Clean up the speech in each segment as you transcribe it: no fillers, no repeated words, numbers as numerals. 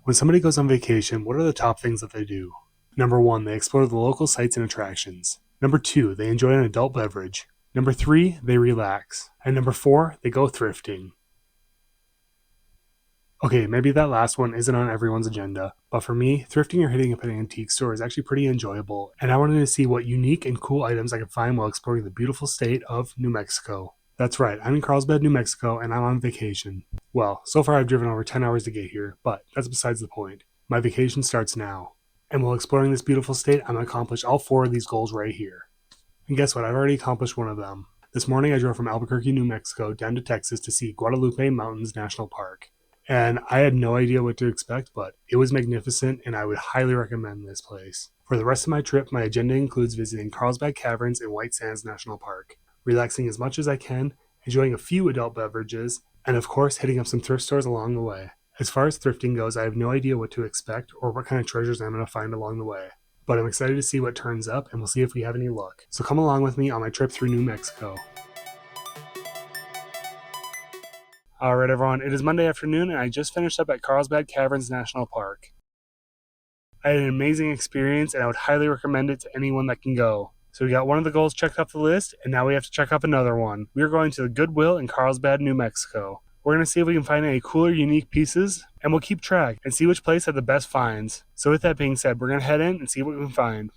When somebody goes on vacation, what are the top things that they do? Number 1, they explore the local sites and attractions. Number 2, they enjoy an adult beverage. Number 3, they relax. And number 4, they go thrifting. Okay, maybe that last one isn't on everyone's agenda, but for me, thrifting or hitting up an antique store is actually pretty enjoyable, and I wanted to see what unique and cool items I could find while exploring the beautiful state of New Mexico. That's right, I'm in Carlsbad, New Mexico, and I'm on vacation. Well, so far I've driven over 10 hours to get here, but that's besides the point. My vacation starts now. And while exploring this beautiful state, I'm going to accomplish all 4 of these goals right here. And guess what? I've already accomplished one of them. This morning I drove from Albuquerque, New Mexico down to Texas to see Guadalupe Mountains National Park. And I had no idea what to expect, but it was magnificent and I would highly recommend this place. For the rest of my trip, my agenda includes visiting Carlsbad Caverns and White Sands National Park, relaxing as much as I can, enjoying a few adult beverages, and of course hitting up some thrift stores along the way. As far as thrifting goes, I have no idea what to expect or what kind of treasures I'm going to find along the way. But I'm excited to see what turns up and we'll see if we have any luck. So come along with me on my trip through New Mexico. Alright everyone, it is Monday afternoon and I just finished up at Carlsbad Caverns National Park. I had an amazing experience and I would highly recommend it to anyone that can go. So we got one of the goals checked off the list and now we have to check off another one. We are going to the Goodwill in Carlsbad, New Mexico. We're going to see if we can find any cooler, unique pieces, and we'll keep track and see which place had the best finds. So with that being said, we're going to head in and see what we can find.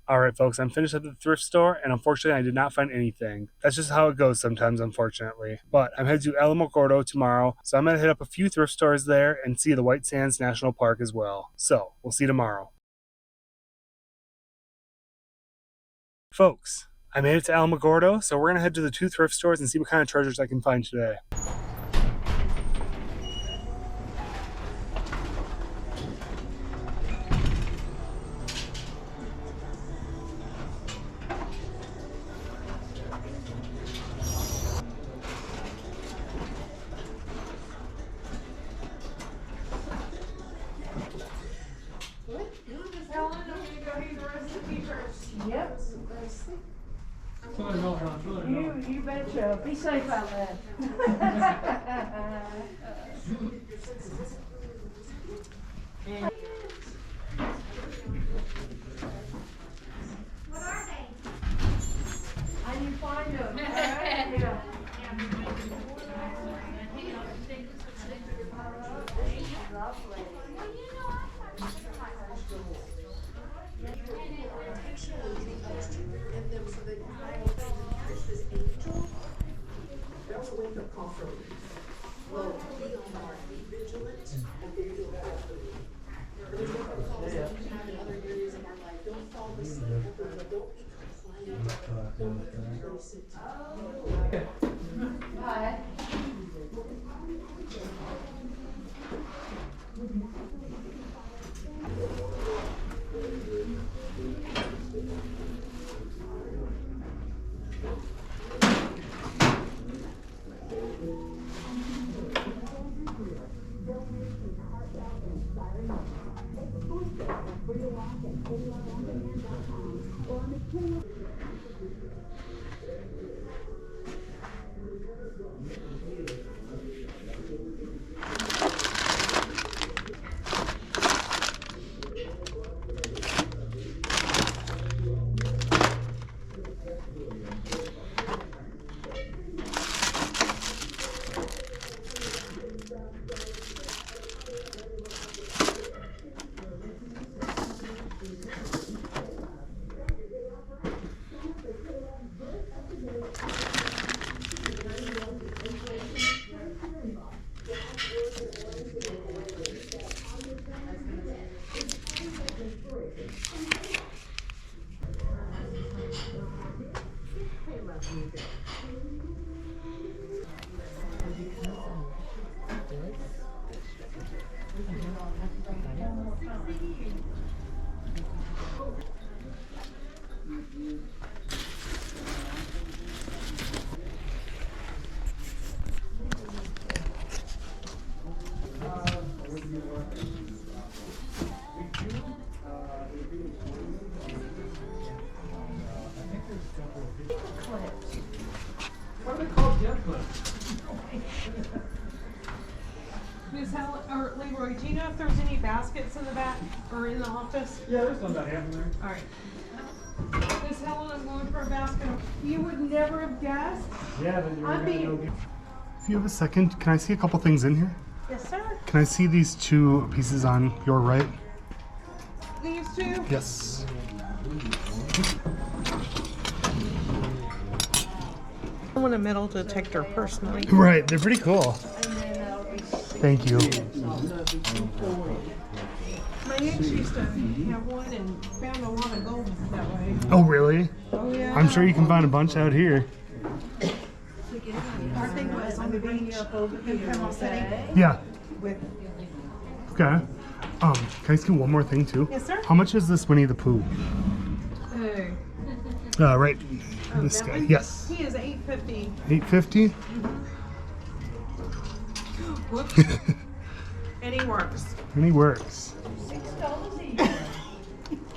Alright folks, I'm finished at the thrift store and unfortunately I did not find anything. That's just how it goes sometimes, unfortunately. But I'm headed to Alamogordo tomorrow, so I'm going to hit up a few thrift stores there and see the White Sands National Park as well. So, we'll see you tomorrow. Folks, I made it to Alamogordo, so we're going to head to the 2 thrift stores and see what kind of treasures I can find today. Yep. You betcha. Be safe out there. What are they? How do you find them? Yeah. Lovely. And it takes you a little closer, and then so Hi. What are they called? Jet clips. Ms. Helen, or Leroy, do you know if there's any baskets in the back or in the office? Yeah, there's some about half in there. All right. Ms. Helen, I'm going for a basket. You would never have guessed. Yeah, then you're I'm gonna being- go get. If you have a second, can I see a couple things in here? Yes, sir. Can I see these two pieces on your right? These two? Yes. I want a metal detector personally. Right, they're pretty cool. Thank you. My ex used to have one and found a lot of gold that way. Oh, really? Oh, yeah. I'm sure you can find a bunch out here. Our thing was on the beach in Panama City Yeah. with. Okay. Can I ask you one more thing too? Yes, sir. How much is this Winnie the Pooh? Right. This that guy. one? Yes. He is $8.50. $8.50. Whoops. And he works. And he works.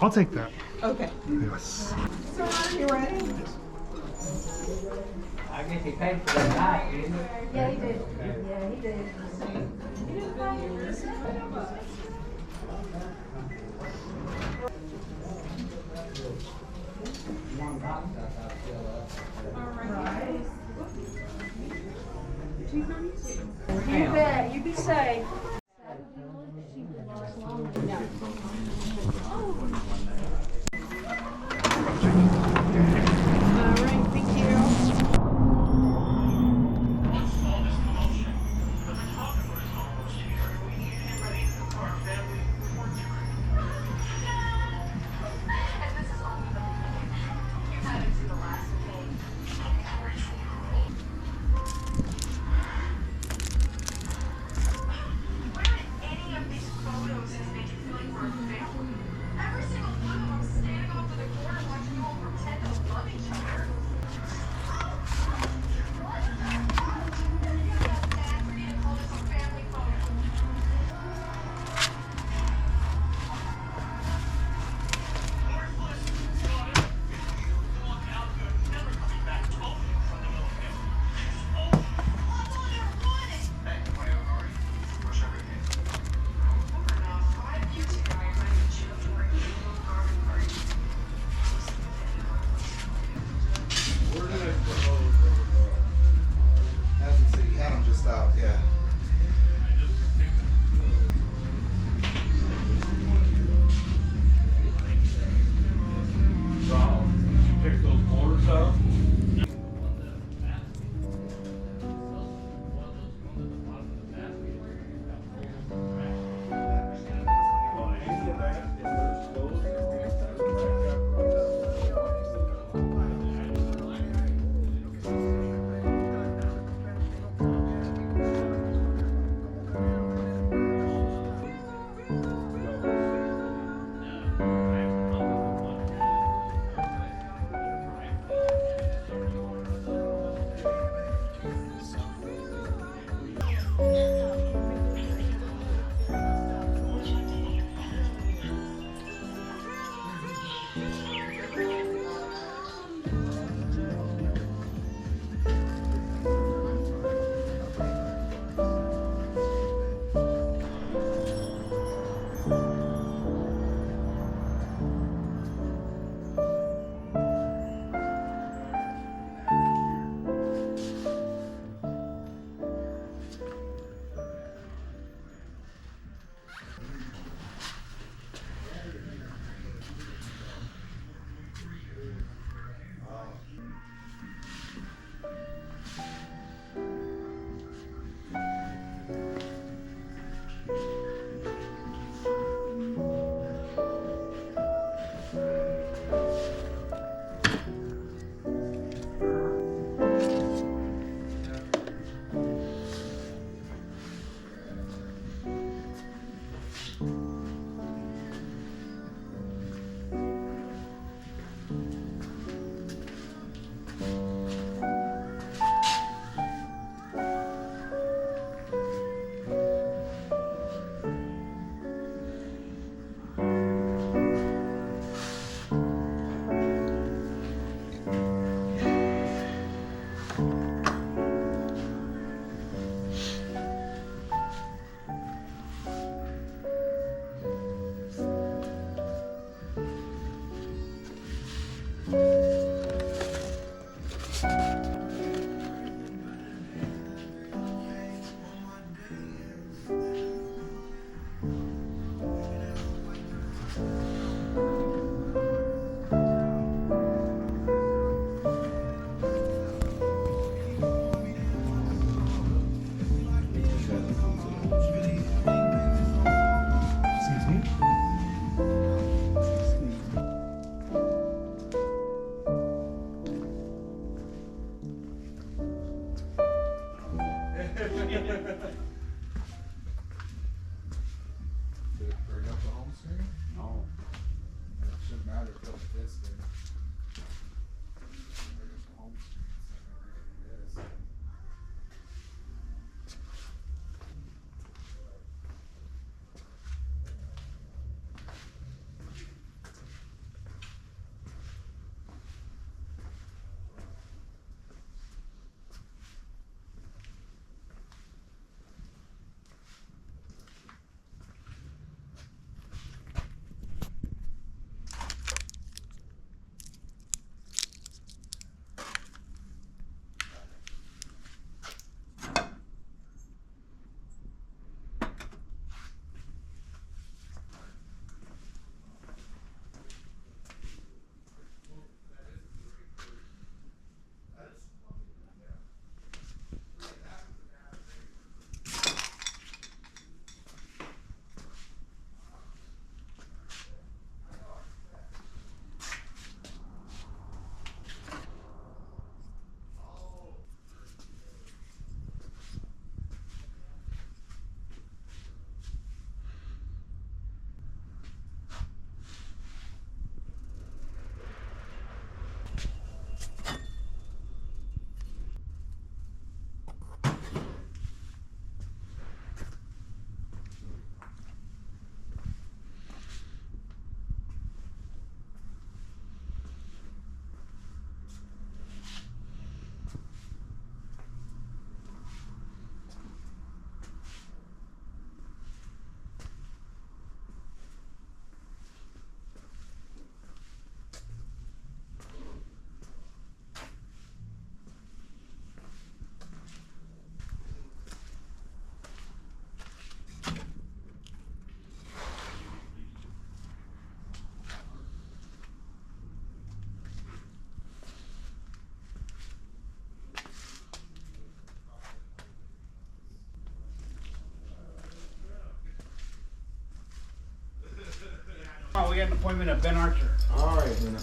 I'll take that. Okay. Yes. So are you ready? I guess he paid for that night, didn't he? Yeah, he did. Yeah, he did. Alright. You bet. You be safe. Alright, thank you. it bring up the home screen? No. It shouldn't matter if it fits there. There's the home screen, so it is. Oh, we got an appointment at Ben Archer. Alright, then.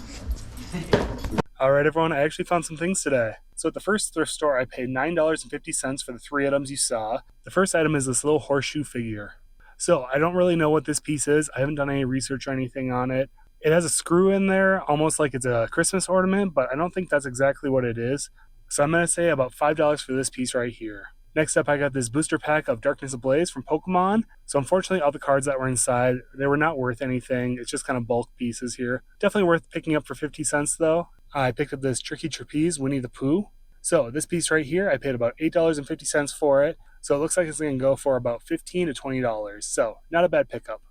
Alright everyone, I actually found some things today. So at the first thrift store, I paid $9.50 for the 3 items you saw. The first item is this little horseshoe figure. So I don't really know what this piece is. I haven't done any research or anything on it. It has a screw in there, almost like it's a Christmas ornament, but I don't think that's exactly what it is. So I'm going to say about $5 for this piece right here. Next up, I got this booster pack of Darkness Ablaze from Pokemon. So unfortunately, all the cards that were inside, they were not worth anything. It's just kind of bulk pieces here. Definitely worth picking up for 50 cents though. I picked up this Tricky Trapeze Winnie the Pooh. So this piece right here, I paid about $8.50 for it. So it looks like it's going to go for about $15 to $20. So not a bad pickup.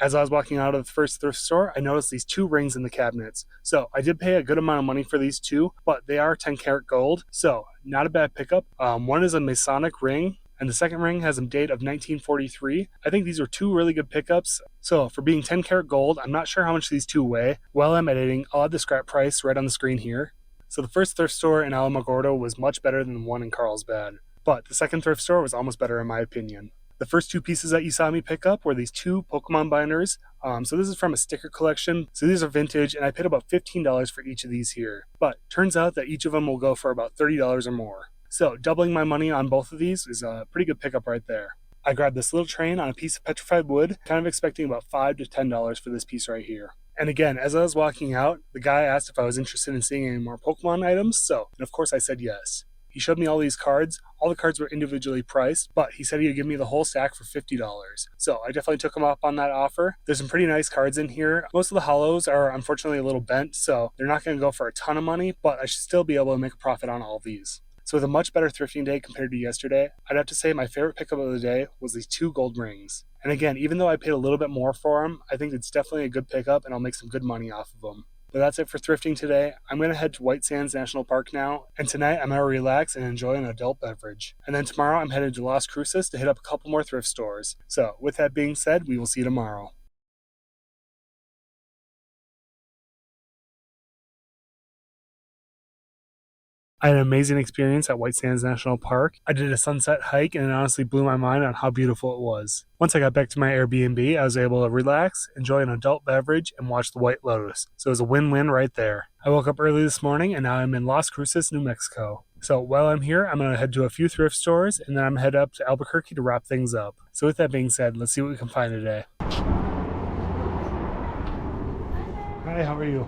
As I was walking out of the first thrift store, I noticed these 2 rings in the cabinets. So I did pay a good amount of money for these 2, but they are 10 karat gold, so not a bad pickup. One is a Masonic ring, and the second ring has a date of 1943. I think these are 2 really good pickups. So for being 10 karat gold, I'm not sure how much these 2 weigh. While I'm editing, I'll have the scrap price right on the screen here. So the first thrift store in Alamogordo was much better than the one in Carlsbad, but the second thrift store was almost better in my opinion. The first 2 pieces that you saw me pick up were these 2 Pokemon binders. So this is from a sticker collection. So these are vintage, and I paid about $15 for each of these here. But turns out that each of them will go for about $30 or more. So doubling my money on both of these is a pretty good pickup right there. I grabbed this little train on a piece of petrified wood, kind of expecting about $5 to $10 for this piece right here. And again, as I was walking out, the guy asked if I was interested in seeing any more Pokemon items, and of course I said yes. He showed me all these cards. All the cards were individually priced, but he said he would give me the whole stack for $50. So I definitely took him up on that offer. There's some pretty nice cards in here. Most of the hollows are unfortunately a little bent, so they're not going to go for a ton of money, but I should still be able to make a profit on all of these. So with a much better thrifting day compared to yesterday, I'd have to say my favorite pickup of the day was these 2 gold rings. And again, even though I paid a little bit more for them, I think it's definitely a good pickup and I'll make some good money off of them. But that's it for thrifting today. I'm going to head to White Sands National Park now, and tonight I'm going to relax and enjoy an adult beverage. And then tomorrow I'm headed to Las Cruces to hit up a couple more thrift stores. So with that being said, we will see you tomorrow. I had an amazing experience at White Sands National Park. I did a sunset hike and it honestly blew my mind on how beautiful it was. Once I got back to my Airbnb, I was able to relax, enjoy an adult beverage, and watch the White Lotus. So it was a win-win right there. I woke up early this morning and now I'm in Las Cruces, New Mexico. So while I'm here, I'm going to head to a few thrift stores and then I'm head up to Albuquerque to wrap things up. So with that being said, let's see what we can find today. Hi, how are you?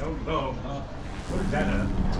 No glow, huh? What is that at?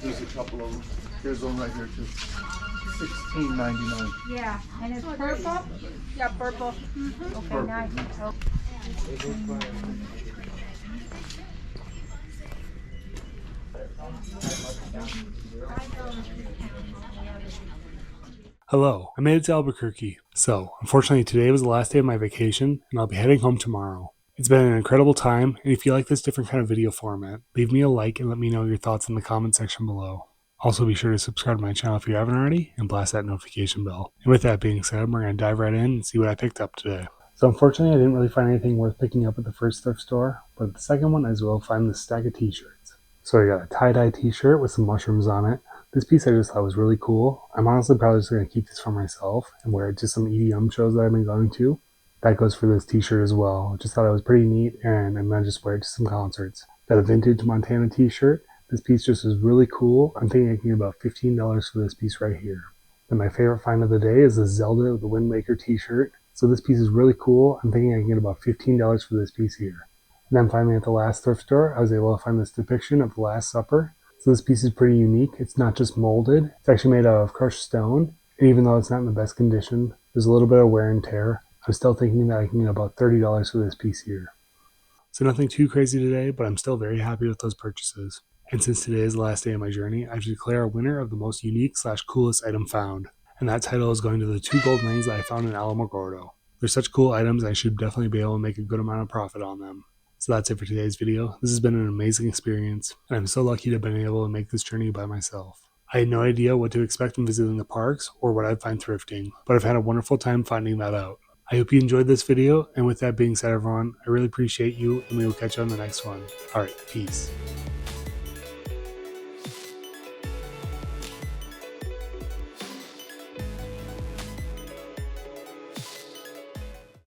There's a couple of them. Here's one right here too. $16.99. Yeah, and it's purple? Yeah, purple. Okay, nice. Hello, I made it to Albuquerque. So, unfortunately today was the last day of my vacation and I'll be heading home tomorrow. It's been an incredible time, and if you like this different kind of video format, leave me a like and let me know your thoughts in the comment section below. Also be sure to subscribe to my channel if you haven't already, and blast that notification bell. And with that being said, we're going to dive right in and see what I picked up today. So unfortunately I didn't really find anything worth picking up at the first thrift store, but at the second one I was able to find this stack of t-shirts. So I got a tie-dye t-shirt with some mushrooms on it. This piece I just thought was really cool. I'm honestly probably just going to keep this for myself and wear it to some EDM shows that I've been going to. That goes for this t-shirt as well. I just thought it was pretty neat, and I'm going to just wear it to some concerts. Got a vintage Montana t-shirt. This piece just is really cool. I'm thinking I can get about $15 for this piece right here. Then my favorite find of the day is the Zelda the Wind Waker t-shirt. So this piece is really cool. I'm thinking I can get about $15 for this piece here. And then finally at the last thrift store, I was able to find this depiction of the Last Supper. So this piece is pretty unique. It's not just molded. It's actually made out of crushed stone. And even though it's not in the best condition, there's a little bit of wear and tear. I'm still thinking that I can get about $30 for this piece here. So nothing too crazy today, but I'm still very happy with those purchases. And since today is the last day of my journey, I have to declare a winner of the most unique/coolest item found. And that title is going to the 2 gold rings that I found in Alamogordo. They're such cool items, I should definitely be able to make a good amount of profit on them. So that's it for today's video. This has been an amazing experience, and I'm so lucky to have been able to make this journey by myself. I had no idea what to expect when visiting the parks or what I'd find thrifting, but I've had a wonderful time finding that out. I hope you enjoyed this video, and with that being said everyone, I really appreciate you, and we will catch you on the next one. Alright, peace.